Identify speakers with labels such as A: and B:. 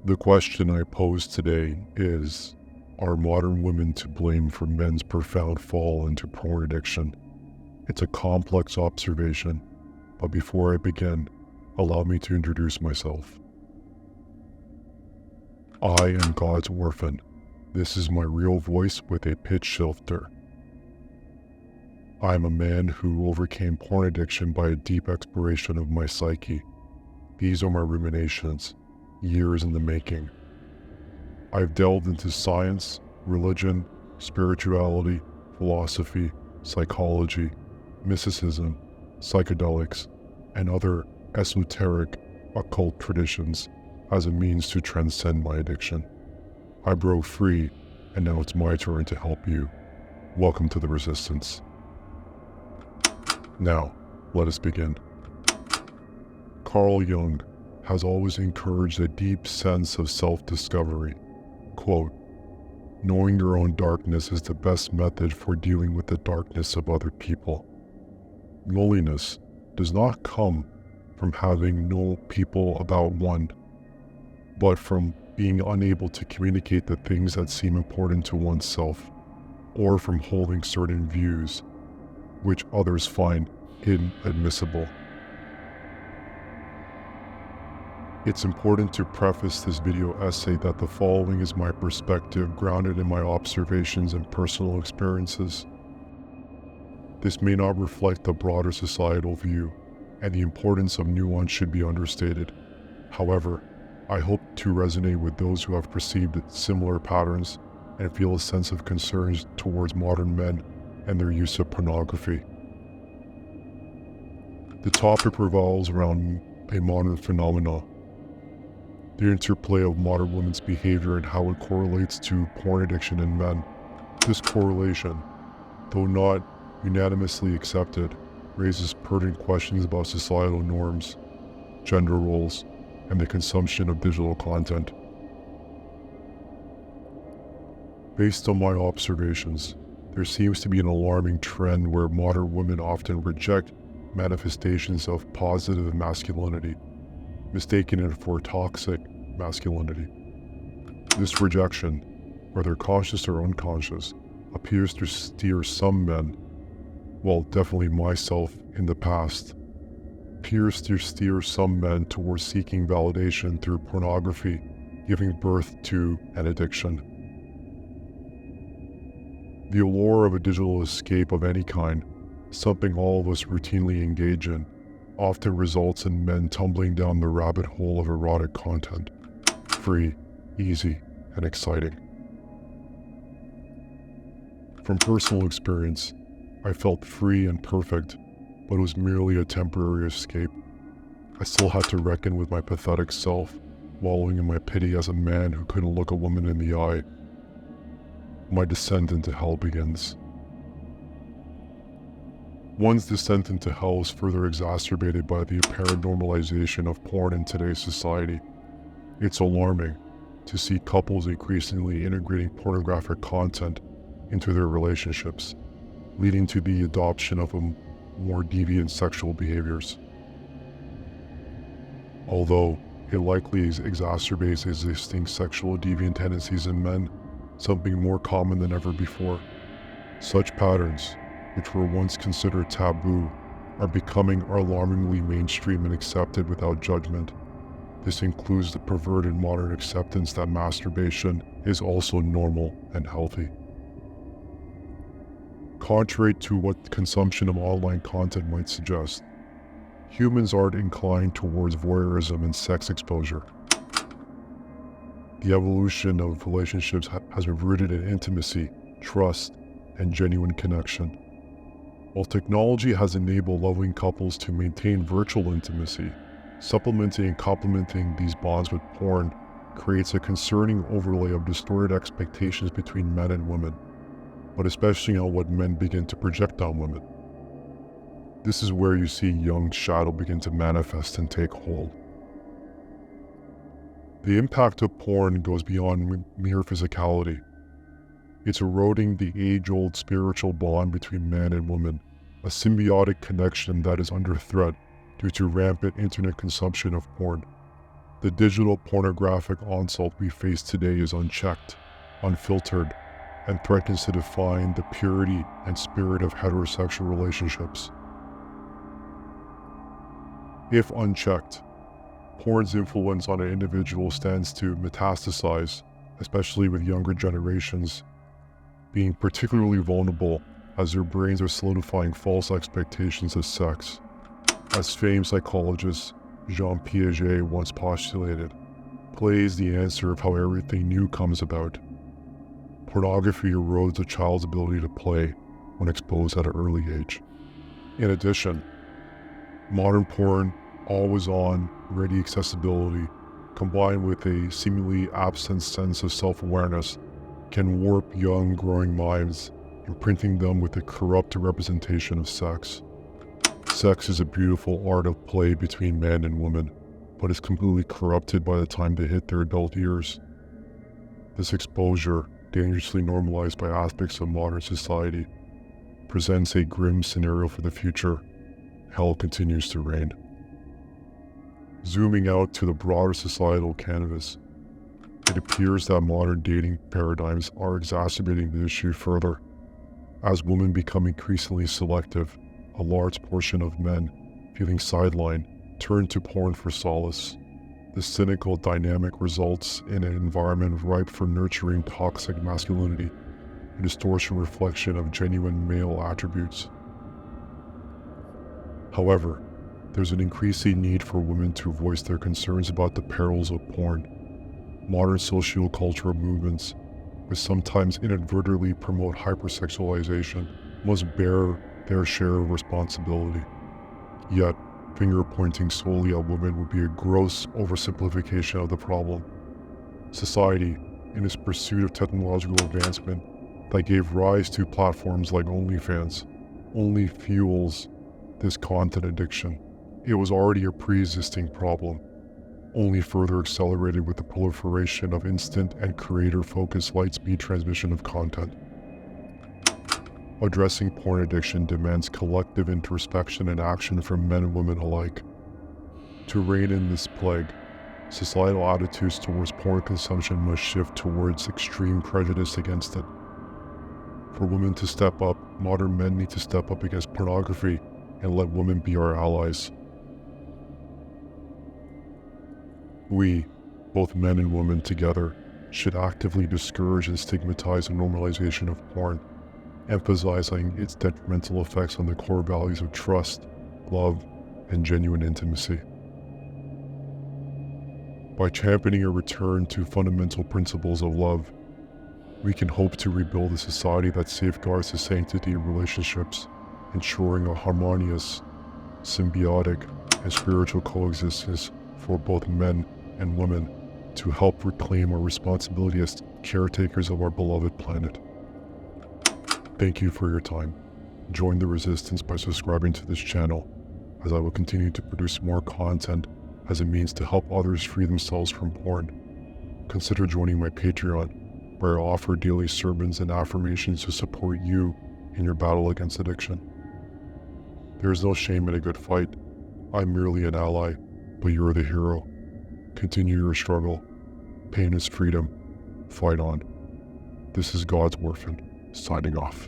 A: The question I pose today is, are modern women to blame for men's profound fall into porn addiction? It's a complex observation, but before I begin, allow me to introduce myself. I am God's orphan. This is my real voice with a pitch shifter. I am a man who overcame porn addiction by a deep exploration of my psyche. These are my ruminations, years in the making. I've delved into science, religion, spirituality, philosophy, psychology, mysticism, psychedelics, and other esoteric occult traditions as a means to transcend my addiction. I broke free, and now it's my turn to help you. Welcome to the resistance. Now, let us begin. Carl Jung has always encouraged a deep sense of self-discovery. Quote, "Knowing your own darkness is the best method for dealing with the darkness of other people." Loneliness does not come from having no people about one, but from being unable to communicate the things that seem important to oneself, or from holding certain views which others find inadmissible. It's important to preface this video essay that the following is my perspective grounded in my observations and personal experiences. This may not reflect the broader societal view, and the importance of nuance should be understated. However, I hope to resonate with those who have perceived similar patterns and feel a sense of concern towards modern men and their use of pornography. The topic revolves around a modern phenomenon, the interplay of modern women's behavior and how it correlates to porn addiction in men. This correlation, though not unanimously accepted, raises pertinent questions about societal norms, gender roles, and the consumption of digital content. Based on my observations, there seems to be an alarming trend where modern women often reject manifestations of positive masculinity, mistaking it for toxic masculinity. This rejection, whether conscious or unconscious, appears to steer some men, well, definitely myself in the past, appears to steer some men towards seeking validation through pornography, giving birth to an addiction. The allure of a digital escape of any kind, something all of us routinely engage in, often results in men tumbling down the rabbit hole of erotic content. Free, easy, and exciting. From personal experience, I felt free and perfect, but it was merely a temporary escape. I still had to reckon with my pathetic self, wallowing in my pity as a man who couldn't look a woman in the eye. My descent into hell begins. One's descent into hell is further exacerbated by the apparent normalization of porn in today's society. It's alarming to see couples increasingly integrating pornographic content into their relationships, leading to the adoption of more deviant sexual behaviors. Although it likely exacerbates existing sexual deviant tendencies in men, something more common than ever before. Such patterns, which were once considered taboo, are becoming alarmingly mainstream and accepted without judgment. This includes the perverted modern acceptance that masturbation is also normal and healthy. Contrary to what consumption of online content might suggest, humans aren't inclined towards voyeurism and sex exposure. The evolution of relationships has been rooted in intimacy, trust, and genuine connection. While technology has enabled loving couples to maintain virtual intimacy, supplementing and complementing these bonds with porn creates a concerning overlay of distorted expectations between men and women, but especially on what men begin to project on women. This is where you see Jung's shadow begin to manifest and take hold. The impact of porn goes beyond mere physicality. It's eroding the age-old spiritual bond between man and woman, a symbiotic connection that is under threat due to rampant internet consumption of porn. The digital pornographic onslaught we face today is unchecked, unfiltered, and threatens to define the purity and spirit of heterosexual relationships. If unchecked, porn's influence on an individual stands to metastasize, especially with younger generations, being particularly vulnerable as their brains are solidifying false expectations of sex. As famed psychologist Jean Piaget once postulated, play is the answer of how everything new comes about. Pornography erodes a child's ability to play when exposed at an early age. In addition, modern porn, always-on, ready accessibility, combined with a seemingly absent sense of self-awareness, can warp young, growing minds, imprinting them with a corrupt representation of sex. Sex is a beautiful art of play between men and women, but is completely corrupted by the time they hit their adult years. This exposure, dangerously normalized by aspects of modern society, presents a grim scenario for the future. Hell continues to reign. Zooming out to the broader societal canvas, it appears that modern dating paradigms are exacerbating the issue further. As women become increasingly selective, a large portion of men, feeling sidelined, turn to porn for solace. This cynical dynamic results in an environment ripe for nurturing toxic masculinity, a distortion reflection of genuine male attributes. However, there's an increasing need for women to voice their concerns about the perils of porn. Modern socio-cultural movements, which sometimes inadvertently promote hypersexualization, must bear their share of responsibility. Yet, finger-pointing solely at women would be a gross oversimplification of the problem. Society, in its pursuit of technological advancement that gave rise to platforms like OnlyFans, only fuels this content addiction. It was already a pre-existing problem, only further accelerated with the proliferation of instant and creator-focused light-speed transmission of content. Addressing porn addiction demands collective introspection and action from men and women alike. To rein in this plague, societal attitudes towards porn consumption must shift towards extreme prejudice against it. For women to step up, modern men need to step up against pornography and let women be our allies. We, both men and women together, should actively discourage and stigmatize the normalization of porn, emphasizing its detrimental effects on the core values of trust, love, and genuine intimacy. By championing a return to fundamental principles of love, we can hope to rebuild a society that safeguards the sanctity of relationships, ensuring a harmonious, symbiotic, and spiritual coexistence for both men and women to help reclaim our responsibility as caretakers of our beloved planet. Thank you for your time. Join the resistance by subscribing to this channel, as I will continue to produce more content as a means to help others free themselves from porn. Consider joining my Patreon, where I offer daily sermons and affirmations to support you in your battle against addiction. There is no shame in a good fight. I'm merely an ally, but you're the hero. Continue your struggle. Pain is freedom. Fight on. This is God's Orphan, signing off.